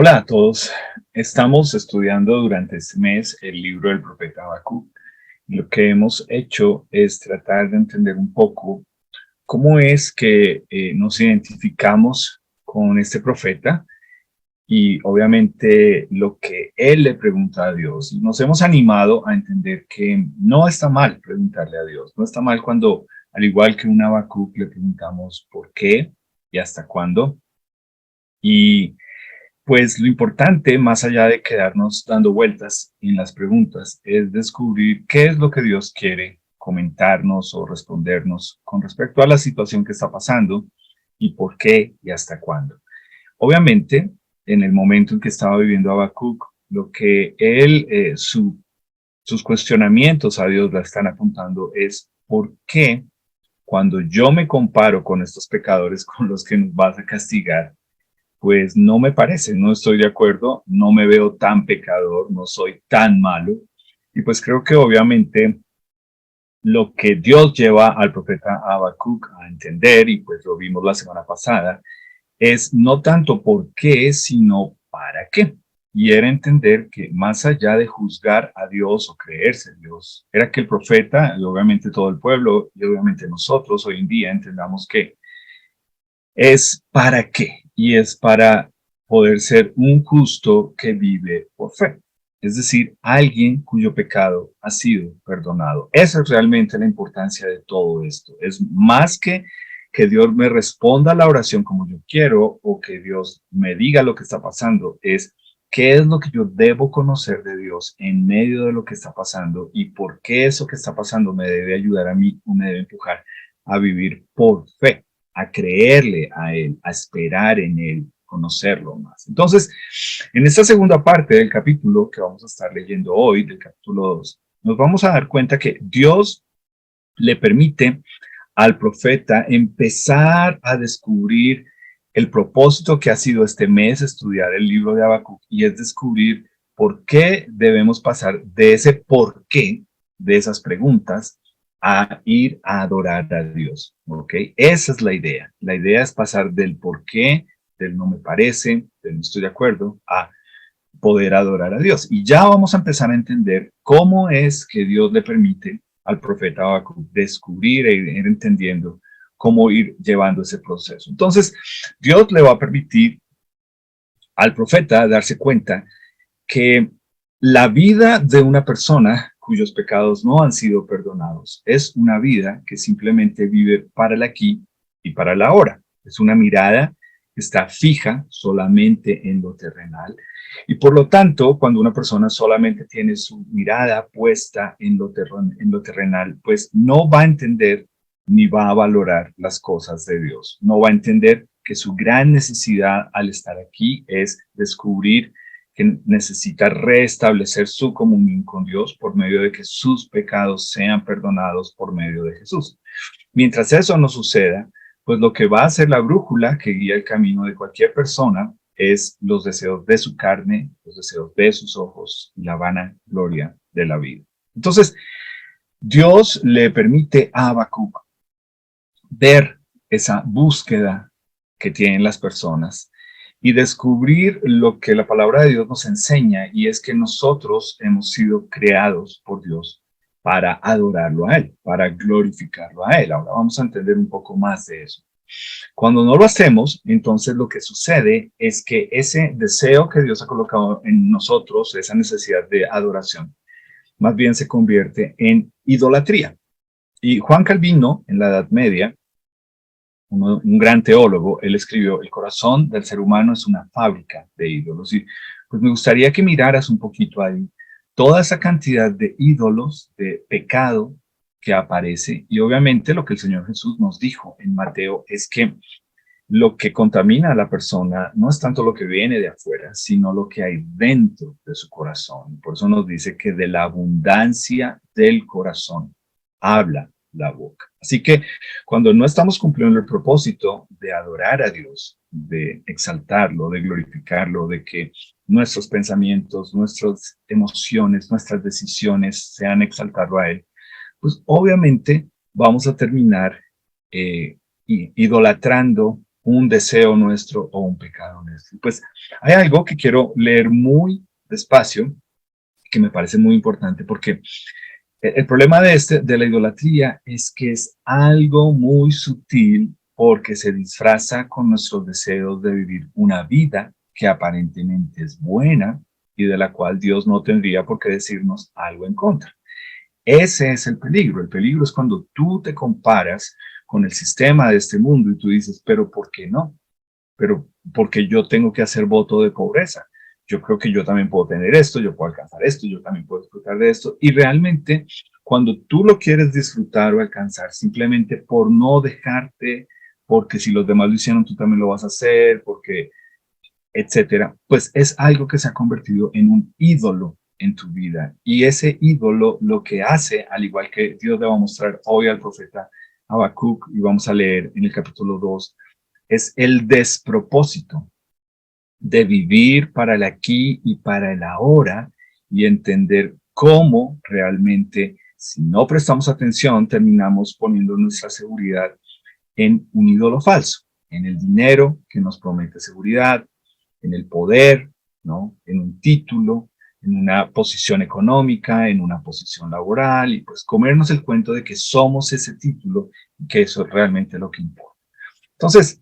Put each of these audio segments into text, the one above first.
Hola a todos. Estamos estudiando durante este mes el libro del profeta Habacuc. Lo que hemos hecho es tratar de entender un poco cómo es que nos identificamos con este profeta y obviamente lo que él le pregunta a Dios. Y nos hemos animado a entender que no está mal preguntarle a Dios. No está mal cuando, al igual que un Habacuc, le preguntamos por qué y hasta cuándo. Y pues lo importante, más allá de quedarnos dando vueltas en las preguntas, es descubrir qué es lo que Dios quiere comentarnos o respondernos con respecto a la situación que está pasando y por qué y hasta cuándo. Obviamente, en el momento en que estaba viviendo Habacuc, lo que sus cuestionamientos a Dios la están apuntando es por qué cuando yo me comparo con estos pecadores con los que nos vas a castigar, pues no me parece, no estoy de acuerdo, no me veo tan pecador, no soy tan malo. Y pues creo que obviamente lo que Dios lleva al profeta Habacuc a entender, y pues lo vimos la semana pasada, es no tanto por qué, sino para qué. Y era entender que más allá de juzgar a Dios o creerse en Dios, era que el profeta, y obviamente todo el pueblo, y obviamente nosotros hoy en día entendamos que es para qué, y es para poder ser un justo que vive por fe. Es decir, alguien cuyo pecado ha sido perdonado. Esa es realmente la importancia de todo esto. Es más que Dios me responda a la oración como yo quiero o que Dios me diga lo que está pasando. Es qué es lo que yo debo conocer de Dios en medio de lo que está pasando y por qué eso que está pasando me debe ayudar a mí o me debe empujar a vivir por fe, a creerle a Él, a esperar en Él, conocerlo más. Entonces, en esta segunda parte del capítulo que vamos a estar leyendo hoy, del capítulo 2, nos vamos a dar cuenta que Dios le permite al profeta empezar a descubrir el propósito que ha sido este mes estudiar el libro de Habacuc, y es descubrir por qué debemos pasar de ese por qué, de esas preguntas, a ir a adorar a Dios. ¿Ok? Esa es la idea. La idea es pasar del por qué, del no me parece, del no estoy de acuerdo, a poder adorar a Dios. Y ya vamos a empezar a entender cómo es que Dios le permite al profeta Habacuc descubrir e ir entendiendo cómo ir llevando ese proceso. Entonces, Dios le va a permitir al profeta darse cuenta que la vida de una persona cuyos pecados no han sido perdonados es una vida que simplemente vive para el aquí y para el ahora. Es una mirada que está fija solamente en lo terrenal. Y por lo tanto, cuando una persona solamente tiene su mirada puesta en lo terrenal, pues no va a entender ni va a valorar las cosas de Dios. No va a entender que su gran necesidad al estar aquí es descubrir que necesita restablecer su comunión con Dios por medio de que sus pecados sean perdonados por medio de Jesús. Mientras eso no suceda, pues lo que va a ser la brújula que guía el camino de cualquier persona es los deseos de su carne, los deseos de sus ojos y la vana gloria de la vida. Entonces, Dios le permite a Habacuc ver esa búsqueda que tienen las personas y descubrir lo que la palabra de Dios nos enseña, y es que nosotros hemos sido creados por Dios para adorarlo a Él, para glorificarlo a Él. Ahora vamos a entender un poco más de eso. Cuando no lo hacemos, entonces lo que sucede es que ese deseo que Dios ha colocado en nosotros, esa necesidad de adoración, más bien se convierte en idolatría. Y Juan Calvino, en la Edad Media, un gran teólogo, él escribió: el corazón del ser humano es una fábrica de ídolos. Y pues me gustaría que miraras un poquito ahí toda esa cantidad de ídolos, de pecado que aparece. Y obviamente lo que el Señor Jesús nos dijo en Mateo es que lo que contamina a la persona no es tanto lo que viene de afuera, sino lo que hay dentro de su corazón. Por eso nos dice que de la abundancia del corazón habla la boca. Así que cuando no estamos cumpliendo el propósito de adorar a Dios, de exaltarlo, de glorificarlo, de que nuestros pensamientos, nuestras emociones, nuestras decisiones sean exaltarlo a Él, pues obviamente vamos a terminar idolatrando un deseo nuestro o un pecado nuestro. Pues hay algo que quiero leer muy despacio, que me parece muy importante, porque el problema de la idolatría es que es algo muy sutil porque se disfraza con nuestros deseos de vivir una vida que aparentemente es buena y de la cual Dios no tendría por qué decirnos algo en contra. Ese es el peligro. El peligro es cuando tú te comparas con el sistema de este mundo y tú dices, pero ¿por qué no? Pero porque yo tengo que hacer voto de pobreza. Yo creo que yo también puedo tener esto, yo puedo alcanzar esto, yo también puedo disfrutar de esto. Y realmente, cuando tú lo quieres disfrutar o alcanzar, simplemente por no dejarte, porque si los demás lo hicieron, tú también lo vas a hacer, porque, etcétera, pues es algo que se ha convertido en un ídolo en tu vida. Y ese ídolo lo que hace, al igual que Dios le va a mostrar hoy al profeta Habacuc, y vamos a leer en el capítulo 2, es el despropósito de vivir para el aquí y para el ahora y entender cómo realmente, si no prestamos atención, terminamos poniendo nuestra seguridad en un ídolo falso, en el dinero que nos promete seguridad, en el poder, ¿no? En un título, en una posición económica, en una posición laboral, y pues comernos el cuento de que somos ese título y que eso es realmente lo que importa. Entonces,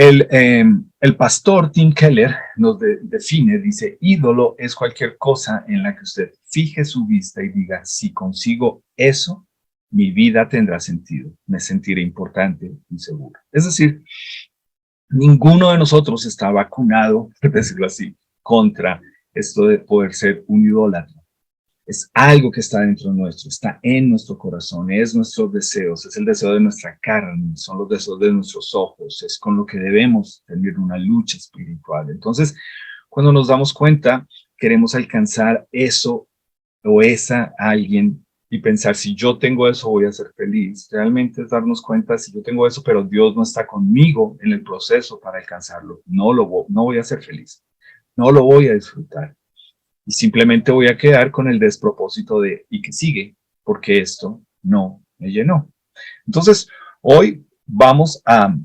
el pastor Tim Keller nos define, dice, ídolo es cualquier cosa en la que usted fije su vista y diga, si consigo eso, mi vida tendrá sentido, me sentiré importante y seguro. Es decir, ninguno de nosotros está vacunado, por decirlo así, contra esto de poder ser un idólatra. Es algo que está dentro nuestro, está en nuestro corazón, es nuestros deseos, es el deseo de nuestra carne, son los deseos de nuestros ojos, es con lo que debemos tener una lucha espiritual. Entonces, cuando nos damos cuenta, queremos alcanzar eso o esa alguien y pensar, si yo tengo eso, voy a ser feliz. Realmente es darnos cuenta, si yo tengo eso, pero Dios no está conmigo en el proceso para alcanzarlo, no voy a ser feliz, no lo voy a disfrutar. Y simplemente voy a quedar con el despropósito de, ¿y qué sigue? Porque esto no me llenó. Entonces, hoy vamos a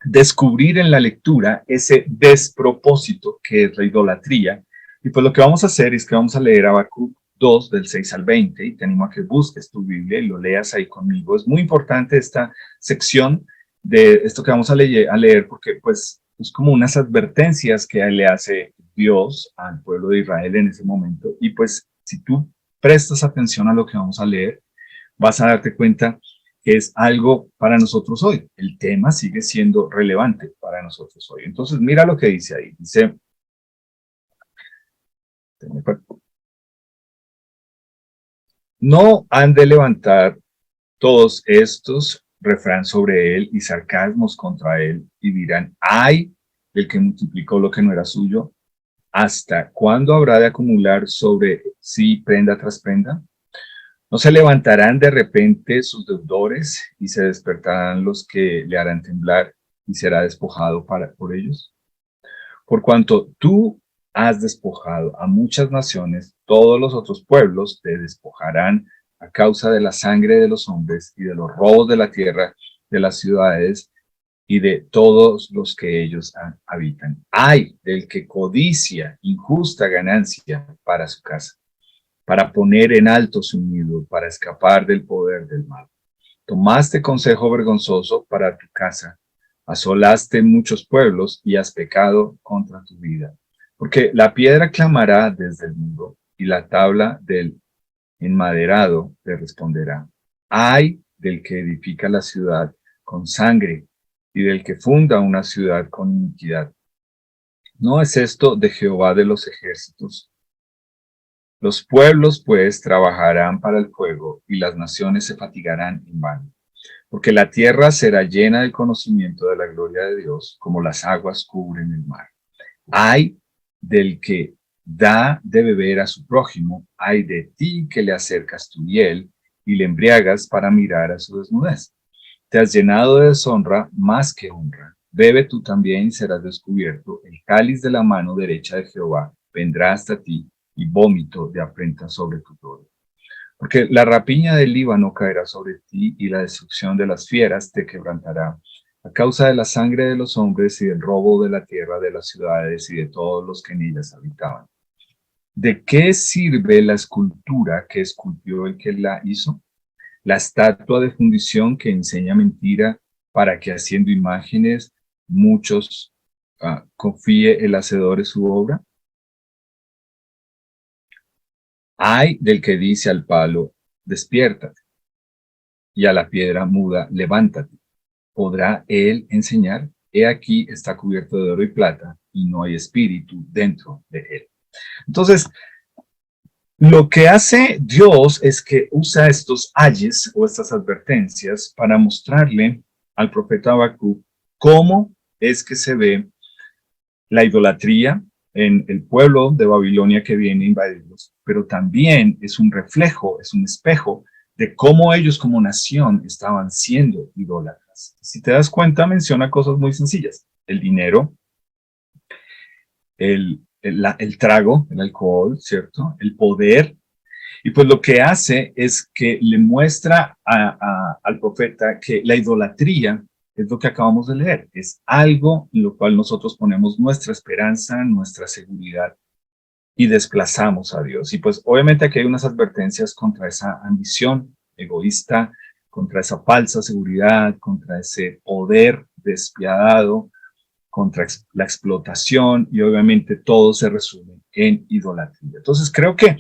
descubrir en la lectura ese despropósito que es la idolatría. Y pues lo que vamos a hacer es que vamos a leer Habacuc 2 del 6 al 20 y te animo a que busques tu Biblia y lo leas ahí conmigo. Es muy importante esta sección de esto que vamos a leer porque pues es como unas advertencias que le hace Dios al pueblo de Israel en ese momento. Y pues si tú prestas atención a lo que vamos a leer, vas a darte cuenta que es algo para nosotros hoy. El tema sigue siendo relevante para nosotros hoy. Entonces, mira lo que dice ahí. Dice, no han de levantar todos estos refrán sobre él y sarcasmos contra él y dirán, ay, del que multiplicó lo que no era suyo, ¿hasta cuándo habrá de acumular sobre sí prenda tras prenda? ¿No se levantarán de repente sus deudores y se despertarán los que le harán temblar y será despojado por ellos? Por cuanto tú has despojado a muchas naciones, todos los otros pueblos te despojarán a causa de la sangre de los hombres y de los robos de la tierra, de las ciudades y de todos los que ellos habitan. Ay del que codicia injusta ganancia para su casa, para poner en alto su nido, para escapar del poder del mal. Tomaste consejo vergonzoso para tu casa, asolaste muchos pueblos y has pecado contra tu vida. Porque la piedra clamará desde el muro y la tabla del enmaderado le responderá. Ay del que edifica la ciudad con sangre y del que funda una ciudad con iniquidad. ¿No es esto de Jehová de los ejércitos? Los pueblos, pues, trabajarán para el fuego y las naciones se fatigarán en vano. Porque la tierra será llena del conocimiento de la gloria de Dios, como las aguas cubren el mar. Ay del que da de beber a su prójimo, ay de ti que le acercas tu hiel y le embriagas para mirar a su desnudez. Te has llenado de deshonra más que honra. Bebe tú también y serás descubierto. El cáliz de la mano derecha de Jehová vendrá hasta ti y vómito de afrenta sobre tu gloria. Porque la rapiña del Líbano caerá sobre ti y la destrucción de las fieras te quebrantará. a causa de la sangre de los hombres y del robo de la tierra, de las ciudades y de todos los que en ellas habitaban. ¿De qué sirve la escultura que esculpió el que la hizo? La estatua de fundición que enseña mentira para que haciendo imágenes muchos confíe el hacedor de su obra. Ay del que dice al palo, despiértate, y a la piedra muda, levántate. ¿Podrá él enseñar? He aquí está cubierto de oro y plata, y no hay espíritu dentro de él. Entonces, lo que hace Dios es que usa estos ayes o estas advertencias para mostrarle al profeta Habacuc cómo es que se ve la idolatría en el pueblo de Babilonia que viene a invadirlos, pero también es un reflejo, es un espejo de cómo ellos como nación estaban siendo idólatras. Si te das cuenta, menciona cosas muy sencillas: el dinero, el trago, el alcohol, ¿cierto? El poder. Y pues lo que hace es que le muestra al profeta que la idolatría es lo que acabamos de leer, es algo en lo cual nosotros ponemos nuestra esperanza, nuestra seguridad y desplazamos a Dios. Y pues obviamente aquí hay unas advertencias contra esa ambición egoísta, contra esa falsa seguridad, contra ese poder despiadado, contra la explotación, y obviamente todo se resume en idolatría. Entonces creo que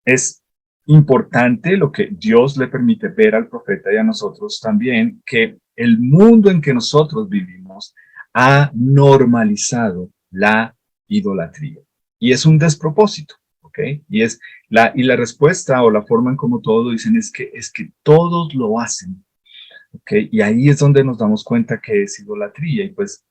es importante lo que Dios le permite ver al profeta y a nosotros también, que el mundo en que nosotros vivimos ha normalizado la idolatría. Y es un despropósito, ¿ok? Y la respuesta o la forma en como todos lo dicen es que todos lo hacen, ¿ok? Y ahí es donde nos damos cuenta que es idolatría. Y pues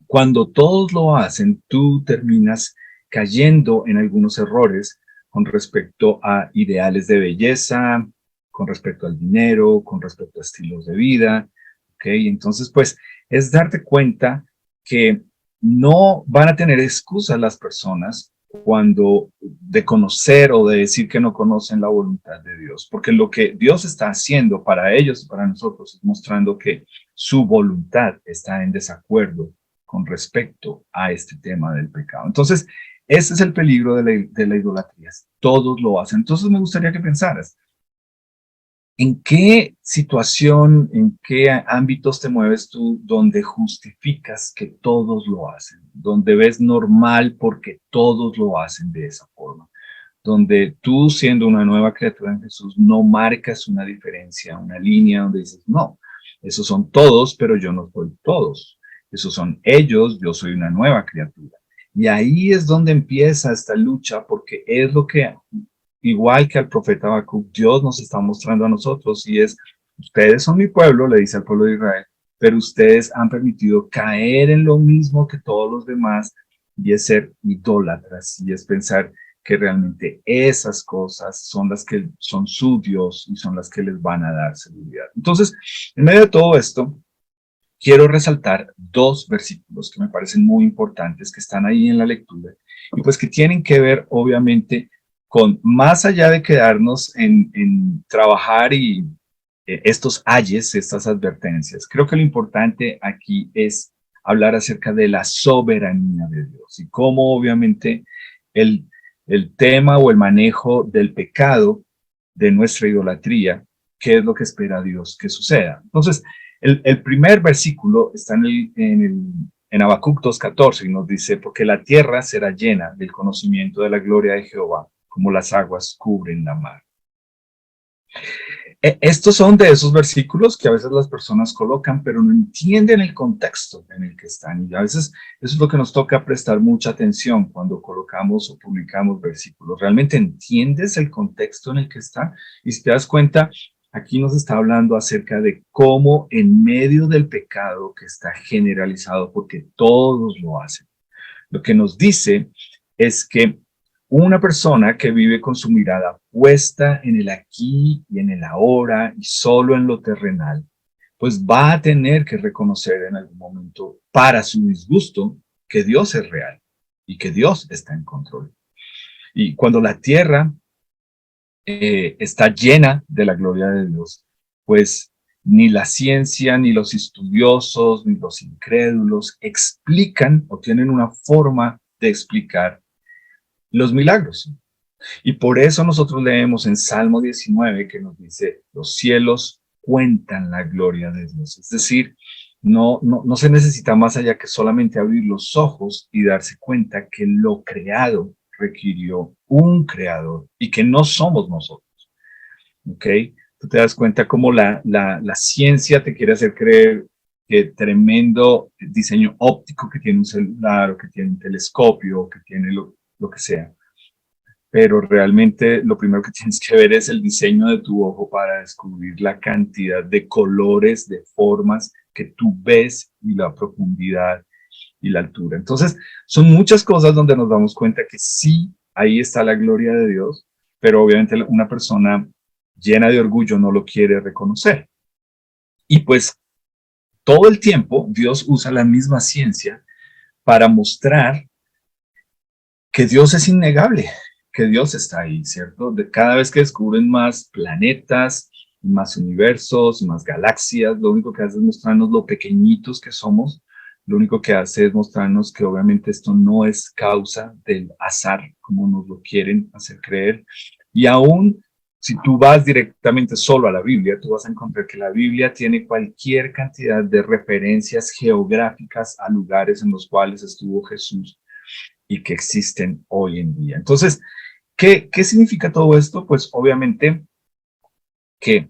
cuando todos lo hacen, tú terminas cayendo en algunos errores con respecto a ideales de belleza, con respecto al dinero, con respecto a estilos de vida, ¿ok? Entonces, pues, es darte cuenta que no van a tener excusas las personas cuando de conocer o de decir que no conocen la voluntad de Dios, porque lo que Dios está haciendo para ellos y para nosotros es mostrando que su voluntad está en desacuerdo con respecto a este tema del pecado. Entonces, ese es el peligro de la idolatría. Todos lo hacen. Entonces, me gustaría que pensaras, ¿en qué situación, en qué ámbitos te mueves tú donde justificas que todos lo hacen? Donde ves normal porque todos lo hacen de esa forma. Donde tú, siendo una nueva criatura en Jesús, no marcas una diferencia, una línea donde dices, no, esos son todos, pero yo no soy todos. Esos son ellos, yo soy una nueva criatura. Y ahí es donde empieza esta lucha, porque es lo que, igual que al profeta Habacuc, Dios nos está mostrando a nosotros, y es, ustedes son mi pueblo, le dice al pueblo de Israel, pero ustedes han permitido caer en lo mismo que todos los demás, y es ser idólatras, y es pensar que realmente esas cosas son las que son su Dios y son las que les van a dar seguridad. Entonces, en medio de todo esto, quiero resaltar dos versículos que me parecen muy importantes, que están ahí en la lectura, y pues que tienen que ver, obviamente, con más allá de quedarnos en trabajar y estos ayes, estas advertencias. Creo que lo importante aquí es hablar acerca de la soberanía de Dios y cómo obviamente el, el tema o el manejo del pecado, de nuestra idolatría, qué es lo que espera Dios que suceda. Entonces, el primer versículo está en Habacuc 2:14 y nos dice, porque la tierra será llena del conocimiento de la gloria de Jehová, como las aguas cubren la mar. Estos son de esos versículos que a veces las personas colocan, pero no entienden el contexto en el que están. Y a veces eso es lo que nos toca prestar mucha atención cuando colocamos o publicamos versículos. ¿Realmente entiendes el contexto en el que está? Y si te das cuenta, aquí nos está hablando acerca de cómo en medio del pecado que está generalizado, porque todos lo hacen, lo que nos dice es que una persona que vive con su mirada puesta en el aquí y en el ahora y solo en lo terrenal, pues va a tener que reconocer en algún momento, para su disgusto, que Dios es real y que Dios está en control. Y cuando la tierra está llena de la gloria de Dios, pues Ni la ciencia, ni los estudiosos, ni los incrédulos explican o tienen una forma de explicar los milagros. Y por eso nosotros leemos en Salmo 19 que nos dice, los cielos cuentan la gloria de Dios. Es decir, no se necesita más allá que solamente abrir los ojos y darse cuenta que lo creado requirió un creador y que no somos nosotros. ¿Ok? Tú te das cuenta cómo la ciencia te quiere hacer creer que tremendo diseño óptico que tiene un celular o que tiene un telescopio o que tiene lo que sea. Pero realmente lo primero que tienes que ver es el diseño de tu ojo para descubrir la cantidad de colores, de formas que tú ves y la profundidad y la altura. Entonces, son muchas cosas donde nos damos cuenta que sí, ahí está la gloria de Dios, pero obviamente una persona llena de orgullo no lo quiere reconocer. Y pues todo el tiempo Dios usa la misma ciencia para mostrar que Dios es innegable, que Dios está ahí, ¿cierto? Cada vez que descubren más planetas, más universos, más galaxias, lo único que hace es mostrarnos lo pequeñitos que somos, lo único que hace es mostrarnos que obviamente esto no es causa del azar, como nos lo quieren hacer creer. Y aún si tú vas directamente solo a la Biblia, tú vas a encontrar que la Biblia tiene cualquier cantidad de referencias geográficas a lugares en los cuales estuvo Jesús y que existen hoy en día. Entonces, ¿qué significa todo esto? Pues obviamente que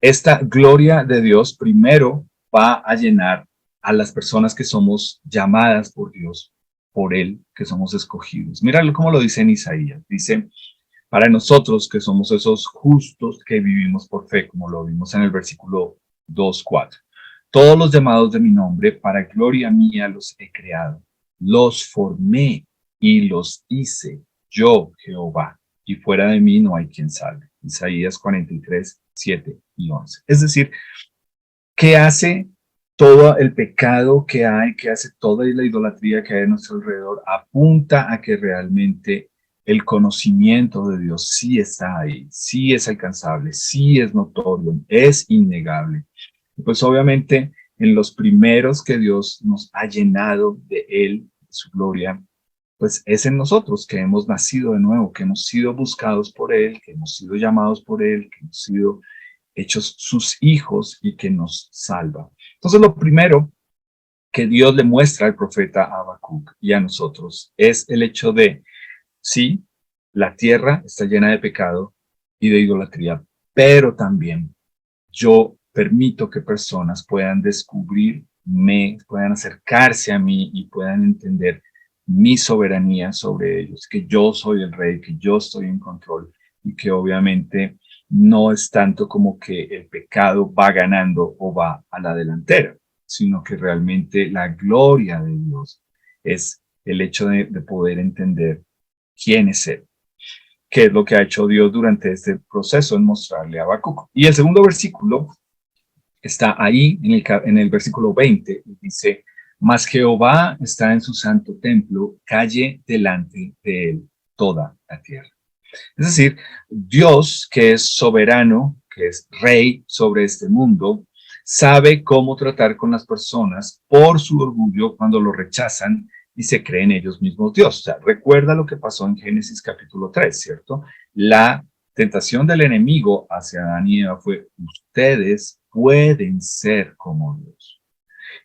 esta gloria de Dios primero va a llenar a las personas que somos llamadas por Dios, por Él, que somos escogidos. Míralo cómo lo dice en Isaías. Dice, para nosotros que somos esos justos que vivimos por fe, como lo vimos en el versículo 2:4. Todos los llamados de mi nombre, para gloria mía los he creado. Los formé y los hice, yo, Jehová, y fuera de mí no hay quien salve. Isaías 43, 7 y 11. Es decir, ¿qué hace todo el pecado que hay, que hace toda la idolatría que hay a nuestro alrededor? Apunta a que realmente el conocimiento de Dios sí está ahí, sí es alcanzable, sí es notorio, es innegable. Pues obviamente en los primeros que Dios nos ha llenado de Él, de su gloria, pues es en nosotros que hemos nacido de nuevo, que hemos sido buscados por Él, que hemos sido llamados por Él, que hemos sido hechos sus hijos y que nos salva. Entonces lo primero que Dios le muestra al profeta Habacuc y a nosotros es el hecho de, sí, la tierra está llena de pecado y de idolatría, pero también yo permito que personas puedan descubrirme, puedan acercarse a mí y puedan entender mi soberanía sobre ellos, que yo soy el rey, que yo estoy en control y que obviamente no es tanto como que el pecado va ganando o va a la delantera, sino que realmente la gloria de Dios es el hecho de poder entender quién es Él, qué es lo que ha hecho Dios durante este proceso en mostrarle a Habacuc. Y el segundo versículo está ahí en el versículo 20 y dice, mas Jehová está en su santo templo, calle delante de él toda la tierra. Es decir, Dios, que es soberano, que es rey sobre este mundo, sabe cómo tratar con las personas por su orgullo cuando lo rechazan y se creen ellos mismos Dios. O sea, recuerda lo que pasó en Génesis capítulo 3, ¿cierto? La tentación del enemigo hacia Adán y Eva fue, ustedes pueden ser como Dios.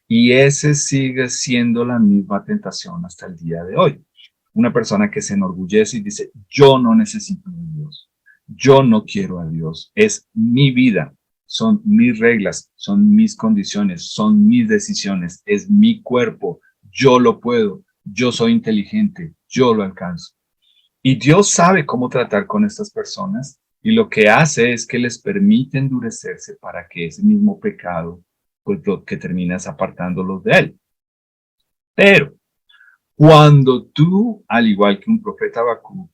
Y ese sigue siendo la misma tentación hasta el día de hoy. Una persona que se enorgullece y dice, yo no necesito de Dios, yo no quiero a Dios, es mi vida, son mis reglas, son mis condiciones, son mis decisiones, es mi cuerpo, yo lo puedo, yo soy inteligente, yo lo alcanzo. Y Dios sabe cómo tratar con estas personas y lo que hace es que les permite endurecerse para que ese mismo pecado, pues lo que terminas apartándolos de él. Pero cuando tú, al igual que un profeta Habacuc,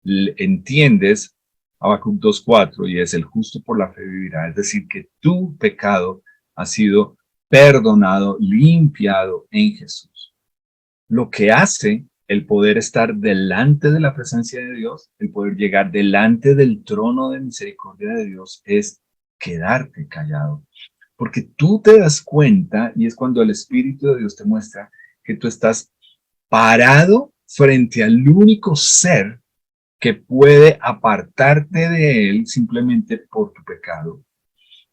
entiendes Habacuc 2:4 y es el justo por la fe vivirá, es decir, que tu pecado ha sido perdonado, limpiado en Jesús. Lo que hace el poder estar delante de la presencia de Dios, el poder llegar delante del trono de misericordia de Dios es quedarte callado. porque tú te das cuenta, y es cuando el Espíritu de Dios te muestra que tú estás parado frente al único ser que puede apartarte de él simplemente por tu pecado,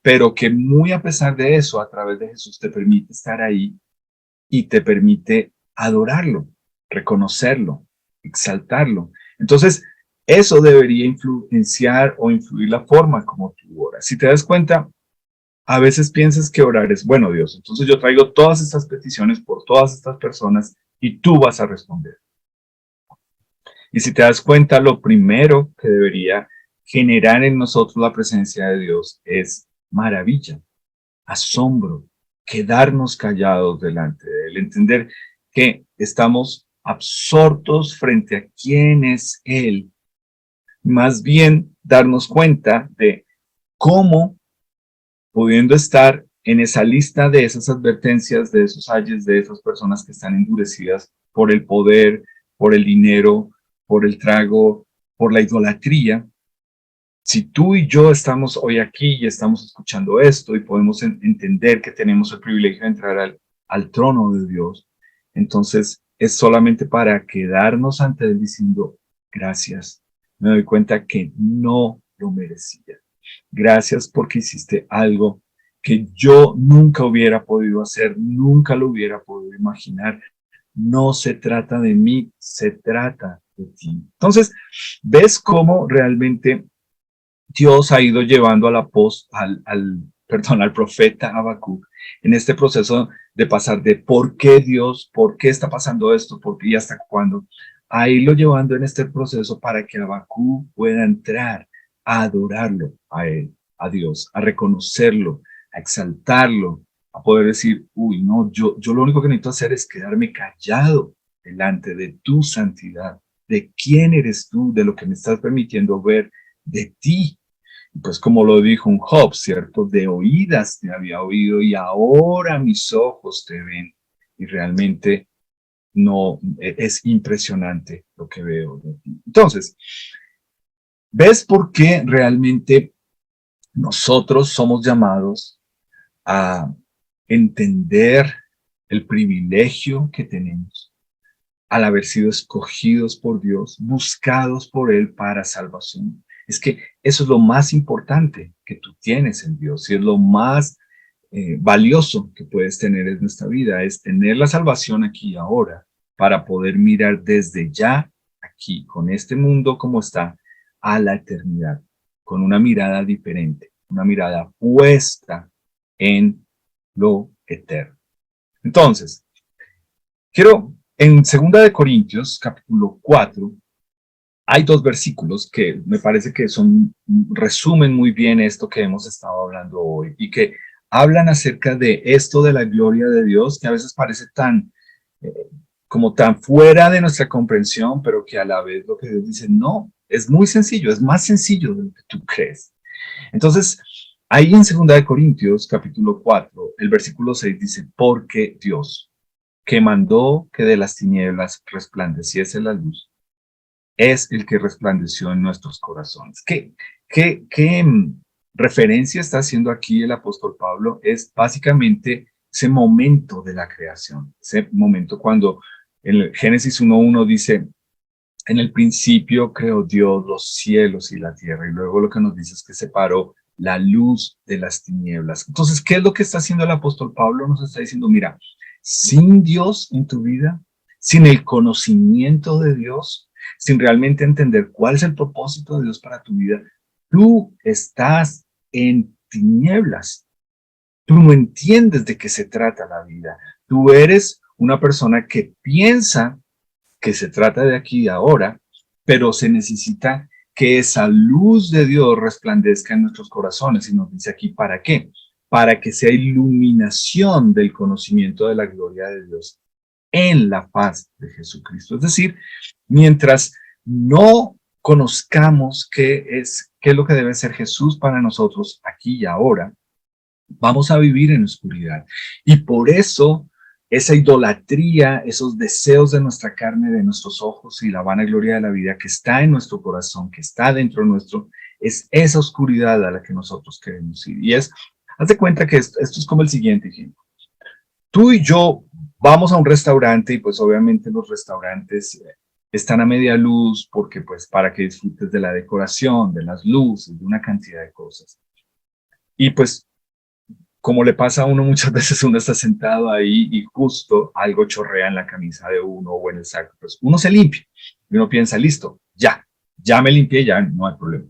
pero que muy a pesar de eso, a través de Jesús te permite estar ahí y te permite adorarlo, reconocerlo, exaltarlo. Entonces, eso debería influenciar o influir la forma como tú oras. Si te das cuenta, a veces piensas que orar es, bueno, Dios, entonces yo traigo todas estas peticiones por todas estas personas y tú vas a responder. Y si te das cuenta, lo primero que debería generar en nosotros la presencia de Dios es maravilla, asombro, quedarnos callados delante de Él, entender que estamos absortos frente a quién es Él, más bien darnos cuenta de cómo, pudiendo estar en esa lista de esas advertencias, de esos ayes, de esas personas que están endurecidas por el poder, por el dinero, por el trago, por la idolatría. Si tú y yo estamos hoy aquí y estamos escuchando esto y podemos entender que tenemos el privilegio de entrar al trono de Dios, entonces es solamente para quedarnos ante Él diciendo gracias. Me doy cuenta que no lo merecía. Gracias porque hiciste algo que yo nunca hubiera podido hacer, nunca lo hubiera podido imaginar. No se trata de mí, se trata de ti. Entonces, ¿ves cómo realmente Dios ha ido llevando al profeta Habacuc en este proceso de pasar de por qué Dios, por qué está pasando esto, por qué y hasta cuándo, a irlo llevando en este proceso para que Habacuc pueda entrar a adorarlo a él, a Dios, a reconocerlo, a exaltarlo, a poder decir, uy, no, yo lo único que necesito hacer es quedarme callado delante de tu santidad, de quién eres tú, de lo que me estás permitiendo ver de ti. Pues como lo dijo un Job, ¿cierto? De oídas te había oído y ahora mis ojos te ven. Y realmente no, es impresionante lo que veo de ti. Entonces, ¿ves por qué realmente nosotros somos llamados a entender el privilegio que tenemos al haber sido escogidos por Dios, buscados por Él para salvación? Es que eso es lo más importante que tú tienes en Dios y es lo más valioso que puedes tener en nuestra vida, es tener la salvación aquí y ahora para poder mirar desde ya, aquí, con este mundo como está, a la eternidad, con una mirada diferente, una mirada puesta en lo eterno. Entonces, quiero, en 2 Corintios, capítulo 4, hay dos versículos que me parece que resumen muy bien esto que hemos estado hablando hoy y que hablan acerca de esto de la gloria de Dios, que a veces parece eh, como tan fuera de nuestra comprensión, pero que a la vez lo que Dios dice, no, es muy sencillo, es más sencillo de lo que tú crees. Entonces, ahí en 2 Corintios, capítulo 4, el versículo 6 dice, porque Dios, que mandó que de las tinieblas resplandeciese la luz, es el que resplandeció en nuestros corazones. ¿Qué referencia está haciendo aquí el apóstol Pablo? Es básicamente ese momento de la creación, ese momento cuando en el Génesis 1:1 dice, en el principio creó Dios los cielos y la tierra, y luego lo que nos dice es que separó la luz de las tinieblas. Entonces, ¿qué es lo que está haciendo el apóstol Pablo? Nos está diciendo, mira, sin Dios en tu vida, sin el conocimiento de Dios, sin realmente entender cuál es el propósito de Dios para tu vida, tú estás en tinieblas. Tú no entiendes de qué se trata la vida. Tú eres una persona que piensa que se trata de aquí y ahora, pero se necesita que esa luz de Dios resplandezca en nuestros corazones. Y nos dice aquí, ¿para qué? Para que sea iluminación del conocimiento de la gloria de Dios en la faz de Jesucristo. Es decir, mientras no conozcamos qué es lo que debe ser Jesús para nosotros aquí y ahora, vamos a vivir en oscuridad. Y por eso esa idolatría, esos deseos de nuestra carne, de nuestros ojos y la vanagloria de la vida que está en nuestro corazón, que está dentro nuestro, es esa oscuridad a la que nosotros queremos ir. Y es Haz de cuenta que esto es como el siguiente ejemplo. Tú y yo vamos a un restaurante y pues obviamente los restaurantes están a media luz porque pues para que disfrutes de la decoración, de las luces, de una cantidad de cosas. Y pues como le pasa a uno muchas veces, uno está sentado ahí y justo algo chorrea en la camisa de uno o en el saco. Pues uno se limpia y uno piensa, listo, ya me limpié, ya no hay problema.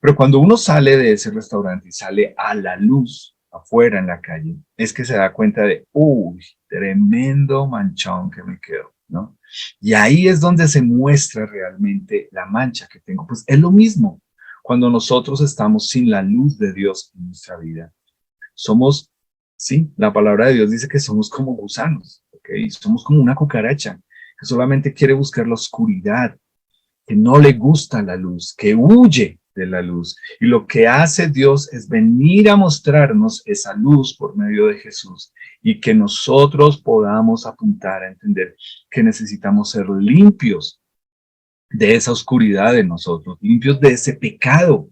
Pero cuando uno sale de ese restaurante y sale a la luz afuera en la calle, es que se da cuenta de, uy, tremendo manchón que me quedó, ¿no? Y ahí es donde se muestra realmente la mancha que tengo. Pues es lo mismo cuando nosotros estamos sin la luz de Dios en nuestra vida. Somos, sí, la palabra de Dios dice que somos como gusanos, ¿ok? Somos como una cucaracha que solamente quiere buscar la oscuridad, que no le gusta la luz, que huye de la luz. Y lo que hace Dios es venir a mostrarnos esa luz por medio de Jesús y que nosotros podamos apuntar a entender que necesitamos ser limpios de esa oscuridad de nosotros, limpios de ese pecado.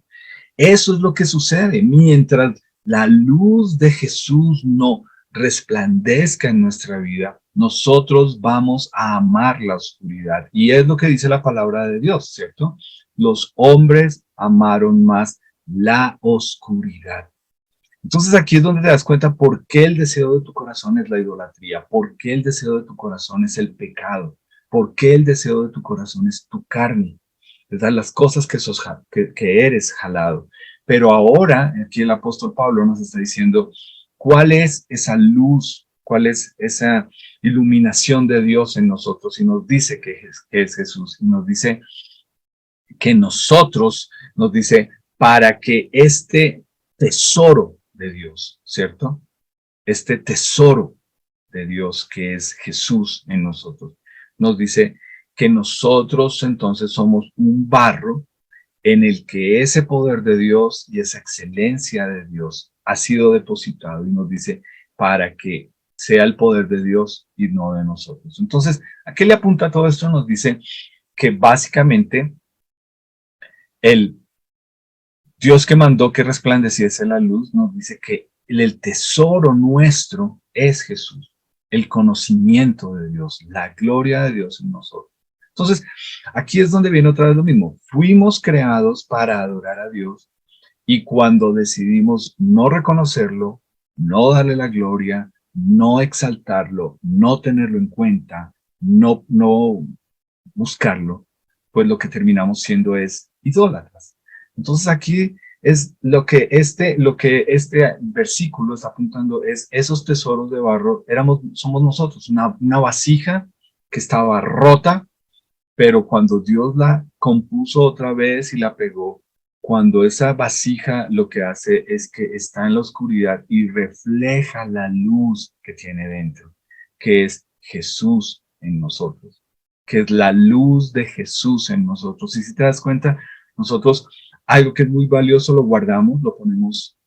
Eso es lo que sucede mientras la luz de Jesús no resplandezca en nuestra vida. Nosotros vamos a amar la oscuridad. Y es lo que dice la palabra de Dios, ¿cierto? Los hombres amaron más la oscuridad. Entonces aquí es donde te das cuenta por qué el deseo de tu corazón es la idolatría, por qué el deseo de tu corazón es el pecado, por qué el deseo de tu corazón es tu carne, ¿verdad? Las cosas que eres jalado. Pero ahora, aquí el apóstol Pablo nos está diciendo, ¿cuál es esa luz? ¿Cuál es esa iluminación de Dios en nosotros? Y nos dice que es Jesús. Y nos dice que nosotros, nos dice, para que este tesoro de Dios, ¿cierto? Este tesoro de Dios que es Jesús en nosotros, nos dice que nosotros entonces somos un barro en el que ese poder de Dios y esa excelencia de Dios ha sido depositado y nos dice para que sea el poder de Dios y no de nosotros. Entonces, ¿a qué le apunta todo esto? Nos dice que básicamente el Dios que mandó que resplandeciese la luz nos dice que el tesoro nuestro es Jesús, el conocimiento de Dios, la gloria de Dios en nosotros. Entonces, aquí es donde viene otra vez lo mismo. Fuimos creados para adorar a Dios y cuando decidimos no reconocerlo, no darle la gloria, no exaltarlo, no tenerlo en cuenta, no buscarlo, pues lo que terminamos siendo es idólatras. Entonces aquí es lo que este versículo está apuntando es esos tesoros de barro, somos nosotros, una vasija que estaba rota, pero cuando Dios la compuso otra vez y la pegó, cuando esa vasija lo que hace es que está en la oscuridad y refleja la luz que tiene dentro, que es Jesús en nosotros, que es la luz de Jesús en nosotros. Y si te das cuenta, nosotros algo que es muy valioso lo guardamos, lo ponemos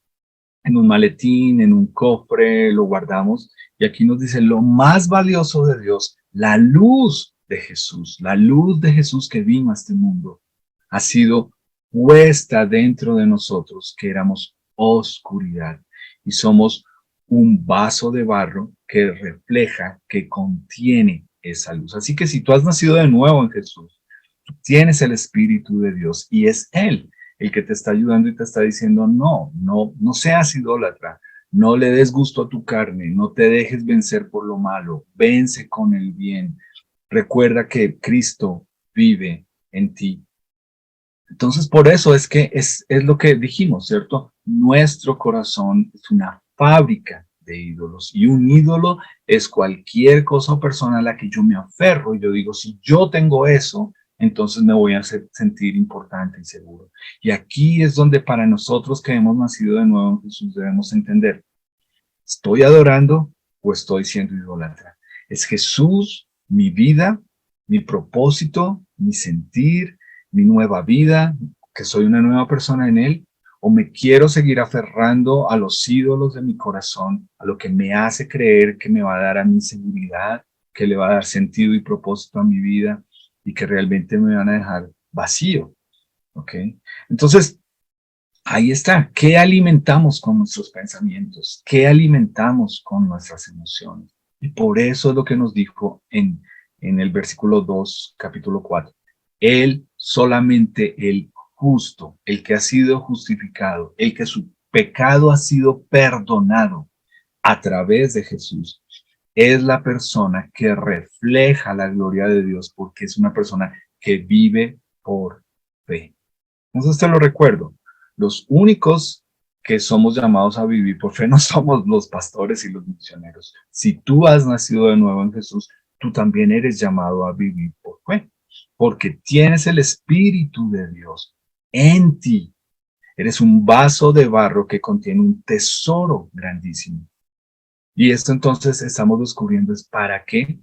en un maletín, en un cofre, lo guardamos. Y aquí nos dice lo más valioso de Dios, la luz de Jesús que vino a este mundo, ha sido puesta dentro de nosotros, que éramos oscuridad. Y somos un vaso de barro que refleja, que contiene esa luz. Así que si tú has nacido de nuevo en Jesús, tienes el Espíritu de Dios y es Él el que te está ayudando y te está diciendo, no seas idólatra, no le des gusto a tu carne, no te dejes vencer por lo malo, vence con el bien. Recuerda que Cristo vive en ti. Entonces, por eso es que es lo que dijimos, ¿cierto? Nuestro corazón es una fábrica de ídolos y un ídolo es cualquier cosa o persona a la que yo me aferro y yo digo, si yo tengo eso, entonces me voy a sentir importante y seguro. Y aquí es donde para nosotros que hemos nacido de nuevo en Jesús debemos entender, ¿estoy adorando o estoy siendo idólatra? ¿Es Jesús mi vida, mi propósito, mi sentir, mi nueva vida, que soy una nueva persona en Él? ¿O me quiero seguir aferrando a los ídolos de mi corazón, a lo que me hace creer que me va a dar a mi seguridad, que le va a dar sentido y propósito a mi vida y que realmente me van a dejar vacío? ¿Ok? Entonces, Ahí está. ¿Qué alimentamos con nuestros pensamientos? ¿Qué alimentamos con nuestras emociones? Y por eso es lo que nos dijo en el versículo 2, capítulo 4. Él, solamente el justo, el que ha sido justificado, el que su pecado ha sido perdonado a través de Jesús, es la persona que refleja la gloria de Dios porque es una persona que vive por fe. Entonces te lo recuerdo, los únicos que somos llamados a vivir por fe no somos los pastores y los misioneros. Si tú has nacido de nuevo en Jesús, tú también eres llamado a vivir por fe, porque tienes el Espíritu de Dios en ti. Eres un vaso de barro que contiene un tesoro grandísimo. Y esto entonces estamos descubriendo es para qué,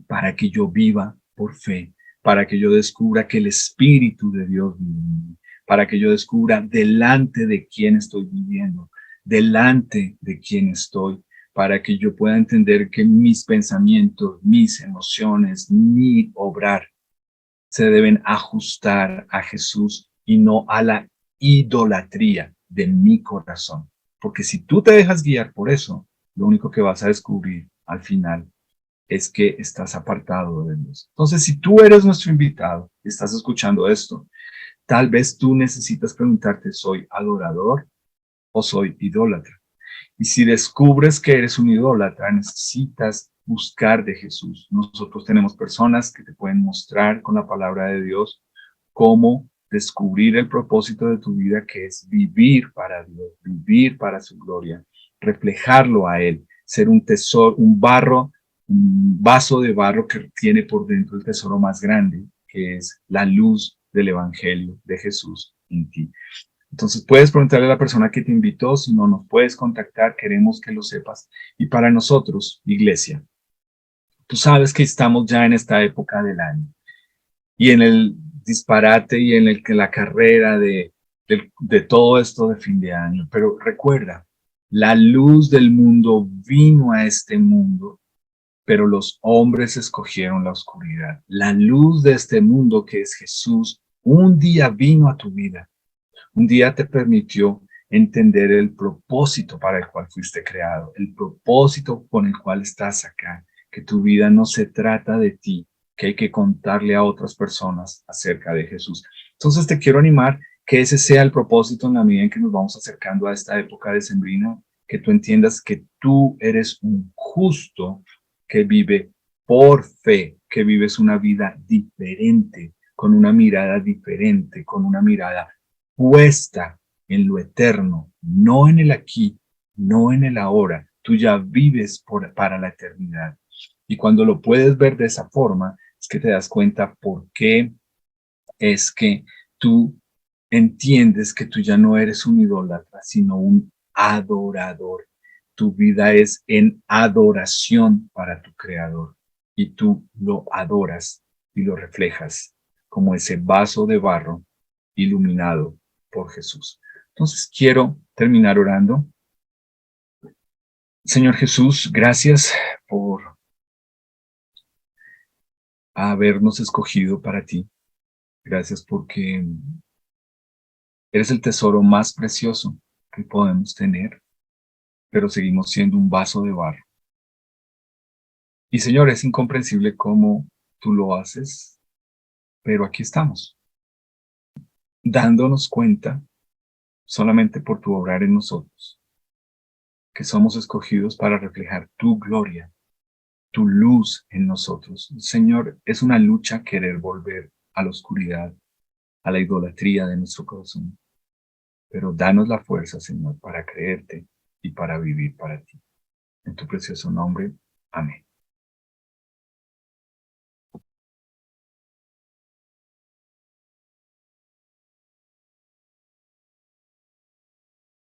para que yo viva por fe, para que yo descubra que el Espíritu de Dios vive en mí, para que yo descubra delante de quién estoy viviendo, delante de quién estoy, para que yo pueda entender que mis pensamientos, mis emociones, mi obrar se deben ajustar a Jesús y no a la idolatría de mi corazón. Porque si tú te dejas guiar por eso, lo único que vas a descubrir al final es que estás apartado de Dios. Entonces, si tú eres nuestro invitado y estás escuchando esto, tal vez tú necesitas preguntarte, ¿soy adorador o soy idólatra? Y si descubres que eres un idólatra, necesitas buscar de Jesús. Nosotros tenemos personas que te pueden mostrar con la palabra de Dios cómo descubrir el propósito de tu vida, que es vivir para Dios, vivir para su gloria, reflejarlo a Él, ser un tesoro, un barro, un vaso de barro que tiene por dentro el tesoro más grande, que es la luz del Evangelio de Jesús en ti. Entonces puedes preguntarle a la persona que te invitó, si no nos puedes contactar, queremos que lo sepas. Y para nosotros, iglesia, tú sabes que estamos ya en esta época del año y en el disparate y en el que la carrera de todo esto de fin de año. Pero recuerda, la luz del mundo vino a este mundo, pero los hombres escogieron la oscuridad. La luz de este mundo, que es Jesús, un día vino a tu vida. Un día te permitió entender el propósito para el cual fuiste creado, el propósito con el cual estás acá, que tu vida no se trata de ti, que hay que contarle a otras personas acerca de Jesús. Entonces te quiero animar que ese sea el propósito en la medida en que nos vamos acercando a esta época decembrina, que tú entiendas que tú eres un justo que vive por fe, que vives una vida diferente, con una mirada diferente, con una mirada puesta en lo eterno, no en el aquí, no en el ahora. Tú ya vives para la eternidad. Y cuando lo puedes ver de esa forma, es que te das cuenta por qué es que tú entiendes que tú ya no eres un idólatra, sino un adorador. Tu vida es en adoración para tu Creador y tú lo adoras y lo reflejas como ese vaso de barro iluminado por Jesús. Entonces quiero terminar orando. Señor Jesús, gracias por habernos escogido para ti. Gracias porque eres el tesoro más precioso que podemos tener, pero seguimos siendo un vaso de barro. Y Señor, es incomprensible cómo tú lo haces, pero aquí estamos, dándonos cuenta solamente por tu obrar en nosotros, que somos escogidos para reflejar tu gloria, tu luz en nosotros. Señor, es una lucha querer volver a la oscuridad, a la idolatría de nuestro corazón, pero danos la fuerza, Señor, para creerte y para vivir para ti. En tu precioso nombre, amén.